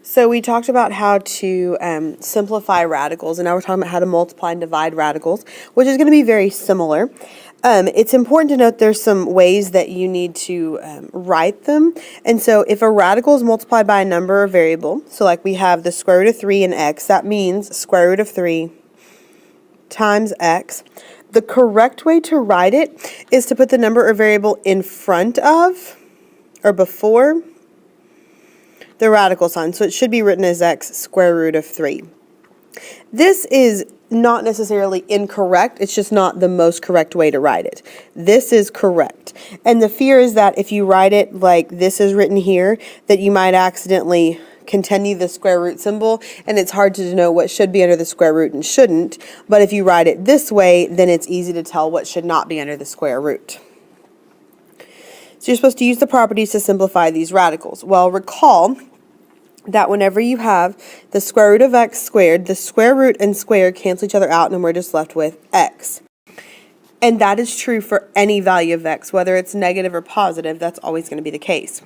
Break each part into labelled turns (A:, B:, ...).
A: So we talked about how to simplify radicals, and now we're talking about how to multiply and divide radicals, which is going to be very similar. It's important to note there's some ways that you need to write them. And so if a radical is multiplied by a number or variable, so like we have the square root of 3 in x, that means square root of 3 times x. The correct way to write it is to put the number or variable in front of or before the radical sign. So it should be written as x square root of 3. This is not necessarily incorrect. It's just not the most correct way to write it. This is correct. And the fear is that if you write it like this is written here, that you might accidentally continue the square root symbol, and it's hard to know what should be under the square root and shouldn't. But if you write it this way, then it's easy to tell what should not be under the square root. So you're supposed to use the properties to simplify these radicals. Well, recall that whenever you have the square root of x squared, the square root and square cancel each other out, and we're just left with x. And that is true for any value of x, whether it's negative or positive, that's always going to be the case.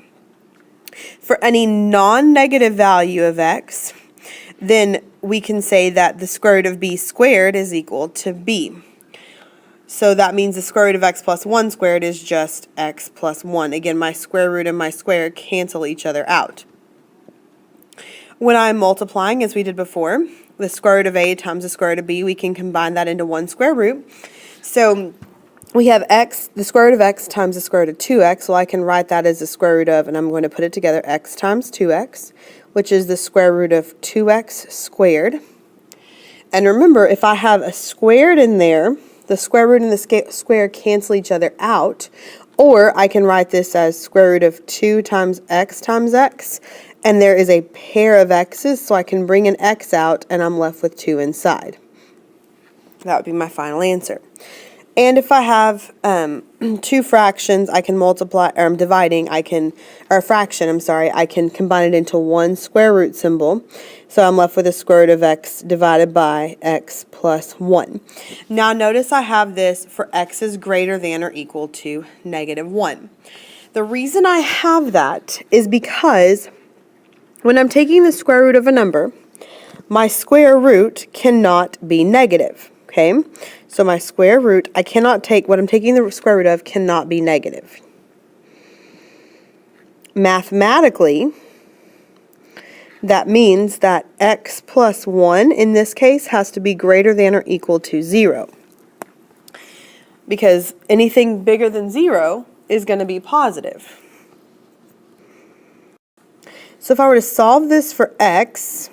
A: For any non-negative value of x, then we can say that the square root of b squared is equal to b. So that means the square root of x plus 1 squared is just x plus 1. Again, my square root and my square cancel each other out. When I'm multiplying, as we did before, the square root of a times the square root of b, we can combine that into one square root. So we have x, the square root of x times the square root of 2x. Well, I can write that as the square root of, and I'm going to put it together, x times 2x, which is the square root of 2x squared. And remember, if I have a squared in there, the square root and the square cancel each other out. Or I can write this as square root of 2 times x, and there is a pair of x's, so I can bring an x out, and I'm left with 2 inside. That would be my final answer. And if I have two fractions, I can multiply, or I'm dividing, or a fraction, I can combine it into one square root symbol. So I'm left with a square root of x divided by x plus 1. Now notice I have this for x is greater than or equal to negative 1. The reason I have that is because when I'm taking the square root of a number, my square root cannot be negative. Okay, so my square root, I cannot take, what I'm taking the square root of cannot be negative. Mathematically, that means that x plus 1 in this case has to be greater than or equal to 0. Because anything bigger than 0 is going to be positive. So if I were to solve this for x,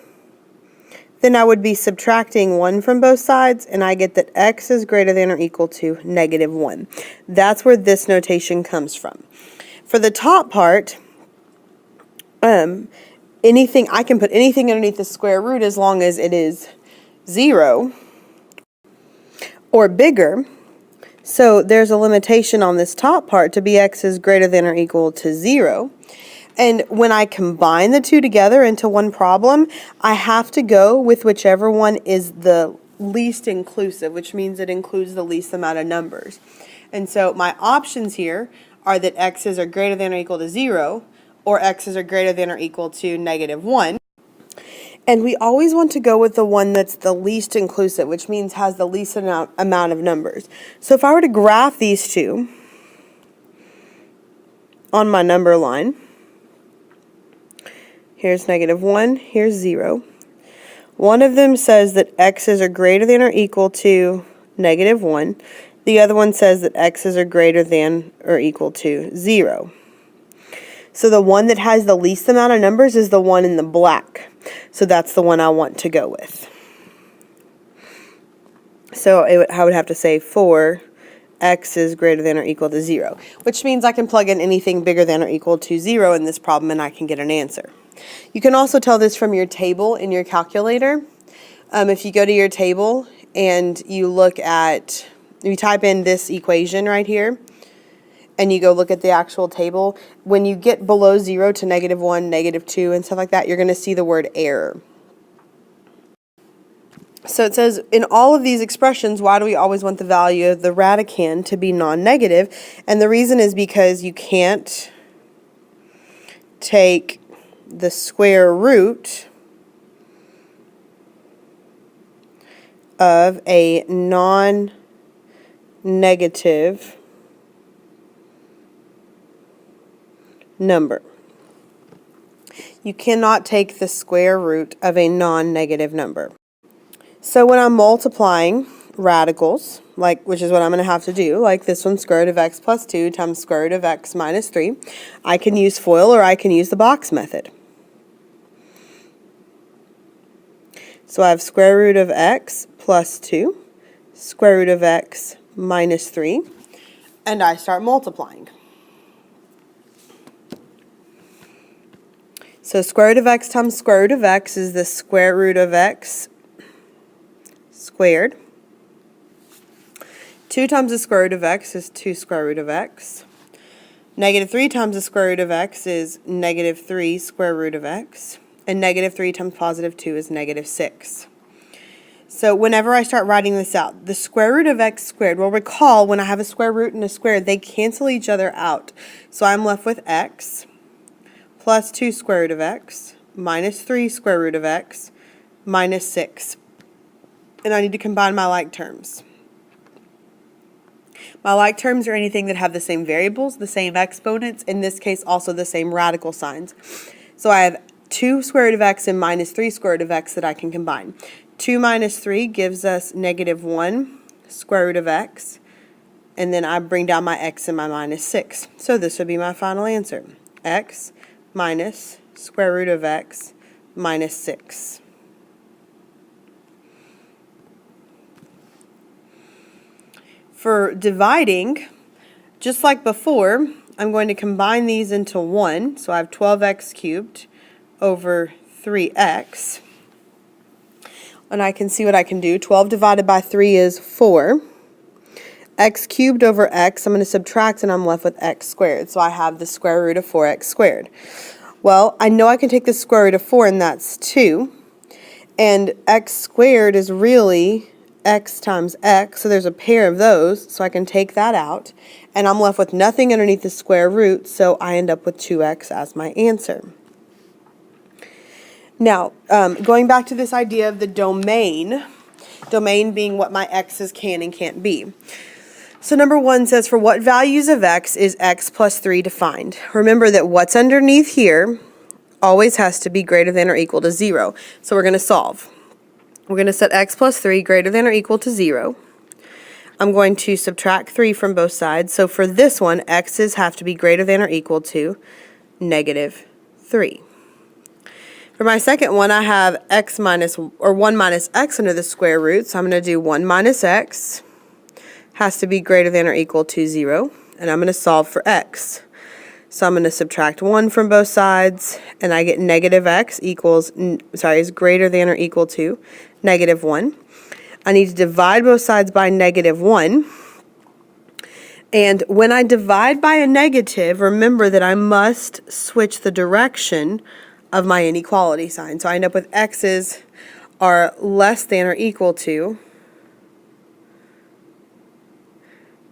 A: then I would be subtracting 1 from both sides, and I get that x is greater than or equal to negative 1. That's where this notation comes from. For the top part, I can put anything underneath the square root as long as it is 0 or bigger. So there's a limitation on this top part to be x is greater than or equal to 0. And when I combine the two together into one problem, I have to go with whichever one is the least inclusive, which means it includes the least amount of numbers. And so my options here are that x's are greater than or equal to 0, or x's are greater than or equal to negative 1. And we always want to go with the one that's the least inclusive, which means has the least amount of numbers. So if I were to graph these two on my number line, here's negative 1, here's 0. One of them says that x's are greater than or equal to negative 1. The other one says that x's are greater than or equal to 0. So the one that has the least amount of numbers is the one in the black. So that's the one I want to go with. So I would have to say 4 x is greater than or equal to 0, which means I can plug in anything bigger than or equal to 0 in this problem and I can get an answer. You can also tell this from your table in your calculator. If you go to your table and you type in this equation right here, and you go look at the actual table, when you get below 0 to negative 1, negative 2, and stuff like that, you're going to see the word error. So it says, in all of these expressions, why do we always want the value of the radicand to be non-negative? And the reason is because you can't take the square root of a non-negative number. You cannot take the square root of a non-negative number. So when I'm multiplying radicals, which is what I'm going to have to do, like this one, square root of x plus 2 times square root of x minus 3, I can use FOIL or I can use the box method. So I have square root of x plus 2, square root of x minus 3, and I start multiplying. So square root of x times square root of x is the square root of x squared. 2 times the square root of x is 2 square root of x. Negative 3 times the square root of x is negative 3 square root of x. And negative 3 times positive 2 is negative 6. So whenever I start writing this out, the square root of x squared, well, recall when I have a square root and a square, they cancel each other out. So I'm left with x plus 2 square root of x minus 3 square root of x minus 6. And I need to combine my like terms. My like terms are anything that have the same variables, the same exponents, in this case also the same radical signs. So I have 2 square root of x and minus 3 square root of x that I can combine. 2 minus 3 gives us negative 1 square root of x, and then I bring down my x and my minus 6. So this would be my final answer. X minus square root of x minus 6. For dividing, just like before, I'm going to combine these into 1. So I have 12x cubed over 3x. And I can see what I can do. 12 divided by 3 is 4. X cubed over x, I'm going to subtract and I'm left with x squared. So I have the square root of 4x squared. Well, I know I can take the square root of 4 and that's 2. And x squared is really x times x, so there's a pair of those, so I can take that out. And I'm left with nothing underneath the square root, so I end up with 2x as my answer. Now, going back to this idea of the domain being what my x's can and can't be. So number 1 says, for what values of x is x plus 3 defined? Remember that what's underneath here always has to be greater than or equal to 0. So we're going to solve. We're going to set x plus 3 greater than or equal to 0. I'm going to subtract 3 from both sides. So for this one, x's have to be greater than or equal to negative 3. For my second one, I have x minus, or 1 minus x under the square root. So I'm going to do 1 minus x has to be greater than or equal to 0. And I'm going to solve for x. So I'm going to subtract 1 from both sides, and I get negative x is greater than or equal to negative 1. I need to divide both sides by negative 1. And when I divide by a negative, remember that I must switch the direction of my inequality sign. So I end up with x's are less than or equal to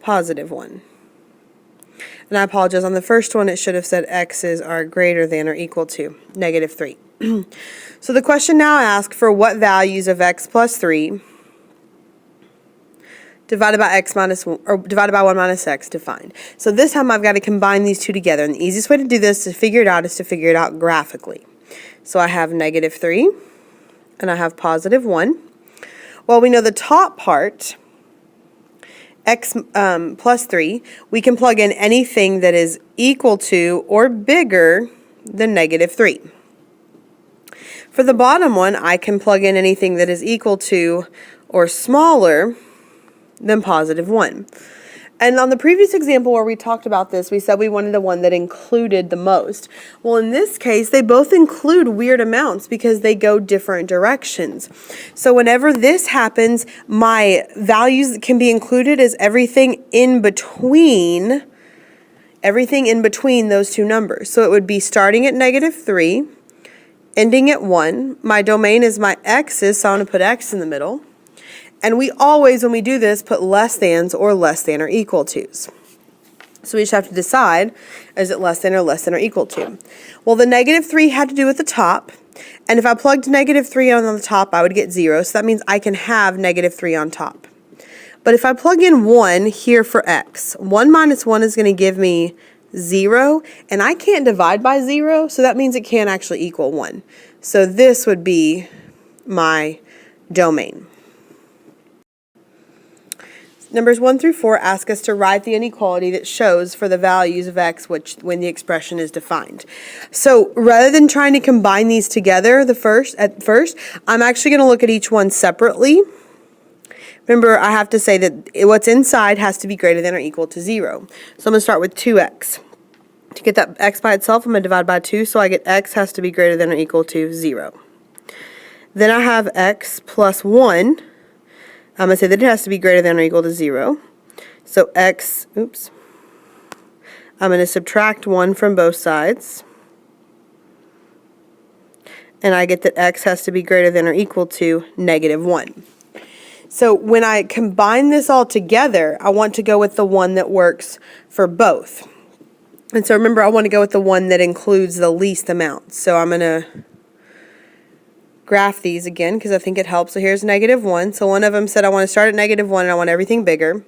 A: positive 1. And I apologize, on the first one it should have said x's are greater than or equal to negative 3. So the question now asks for what values of x plus 3 divided by x minus 1, or divided by 1 minus x defined. So this time I've got to combine these two together, and the easiest way to do this to figure it out is to figure it out graphically. So I have negative 3 and I have positive 1. Well, we know the top part, x plus 3, we can plug in anything that is equal to or bigger than negative 3. For the bottom one, I can plug in anything that is equal to or smaller than positive 1. And on the previous example where we talked about this, we said we wanted the one that included the most. Well, in this case, they both include weird amounts because they go different directions. So whenever this happens, my values that can be included is everything in between those two numbers. So it would be starting at negative 3, ending at 1. My domain is my x's, so I'm going to put x in the middle. And we always, when we do this, put less thans or less than or equal tos. So we just have to decide, is it less than or equal to? Well, the negative 3 had to do with the top. And if I plugged negative 3 on the top, I would get 0. So that means I can have negative 3 on top. But if I plug in 1 here for x, 1 minus 1 is going to give me 0. And I can't divide by 0, so that means it can't actually equal 1. So this would be my domain. Numbers 1 through 4 ask us to write the inequality that shows for the values of x when the expression is defined. So rather than trying to combine these together at first, I'm actually going to look at each one separately. Remember, I have to say that what's inside has to be greater than or equal to 0. So I'm going to start with 2x. To get that x by itself, I'm going to divide by 2, so I get x has to be greater than or equal to 0. Then I have x plus 1. I'm going to say that it has to be greater than or equal to 0. So x, I'm going to subtract 1 from both sides. And I get that x has to be greater than or equal to negative 1. So when I combine this all together, I want to go with the one that works for both. And so remember, I want to go with the one that includes the least amount. So I'm going to graph these again because I think it helps. So here's negative 1. So one of them said I want to start at negative 1 and I want everything bigger.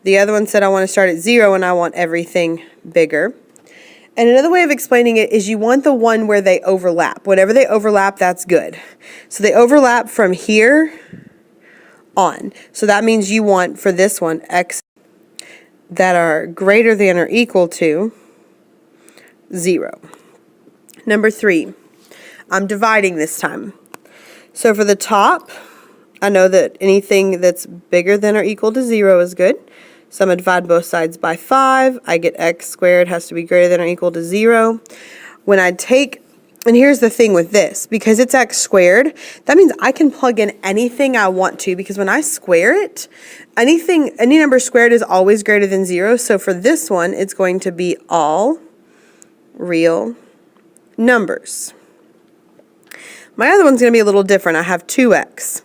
A: The other one said I want to start at 0 and I want everything bigger. And another way of explaining it is you want the one where they overlap. Whenever they overlap, that's good. So they overlap from here on. So that means you want, for this one, x that are greater than or equal to 0. Number 3, I'm dividing this time. So for the top, I know that anything that's bigger than or equal to 0 is good. So I'm going to divide both sides by 5. I get x squared has to be greater than or equal to 0. When I take, and here's the thing with this, because it's x squared, that means I can plug in anything I want to, because when I square it, any number squared is always greater than 0. So for this one, it's going to be all real numbers. My other one's going to be a little different. I have 2x.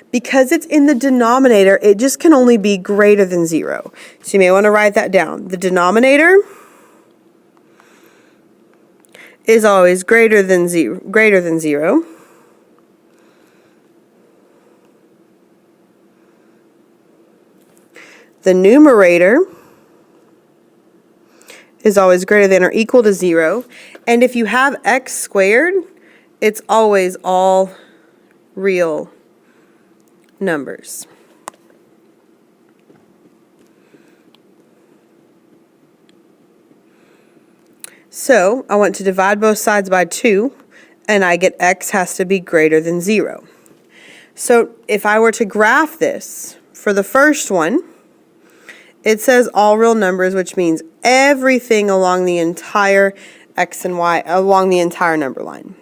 A: Because it's in the denominator, it just can only be greater than 0. So you may want to write that down. The denominator is always greater than 0. The numerator is always greater than or equal to 0. And if you have x squared, it's always all real numbers. So I want to divide both sides by 2, and I get x has to be greater than 0. So if I were to graph this, for the first one, it says all real numbers, which means everything along the entire x and y, along the entire number line.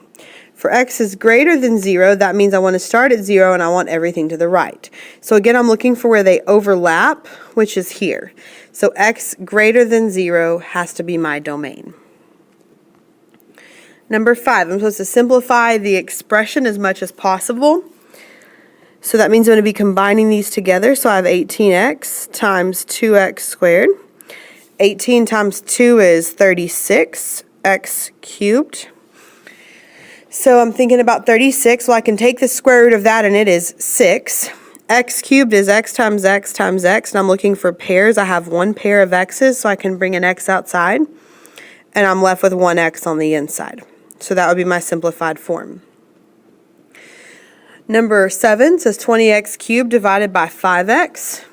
A: For x is greater than 0, that means I want to start at 0 and I want everything to the right. So again, I'm looking for where they overlap, which is here. So x greater than 0 has to be my domain. Number 5, I'm supposed to simplify the expression as much as possible. So that means I'm going to be combining these together. So I have 18x times 2x squared. 18 times 2 is 36, x cubed. So I'm thinking about 36. Well, I can take the square root of that, and it is 6. X cubed is x times x times x, and I'm looking for pairs. I have one pair of x's, so I can bring an x outside, and I'm left with one x on the inside. So that would be my simplified form. Number 7 says 20x cubed divided by 5x.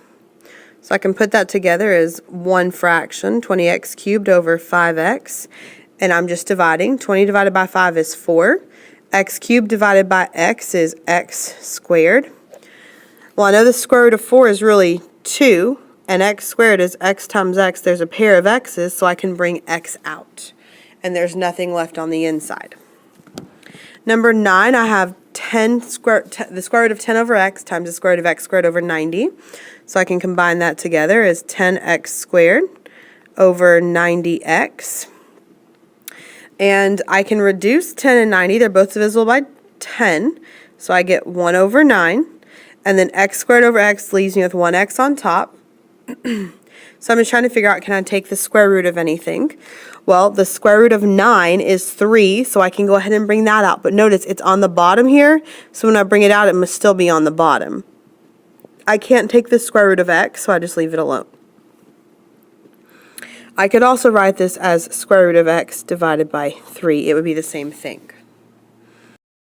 A: So I can put that together as one fraction, 20x cubed over 5x. And I'm just dividing. 20 divided by 5 is 4. X cubed divided by x is x squared. Well, I know the square root of 4 is really 2, and x squared is x times x. There's a pair of x's, so I can bring x out. And there's nothing left on the inside. Number 9, I have the square root of 10 over x times the square root of x squared over 90. So I can combine that together as 10x squared over 90x. And I can reduce 10 and 90. They're both divisible by 10. So I get 1 over 9. And then x squared over x leaves me with 1x on top. So I'm just trying to figure out, can I take the square root of anything? Well, the square root of 9 is 3, so I can go ahead and bring that out. But notice it's on the bottom here, so when I bring it out, it must still be on the bottom. I can't take the square root of x, so I just leave it alone. I could also write this as square root of x divided by 3. It would be the same thing.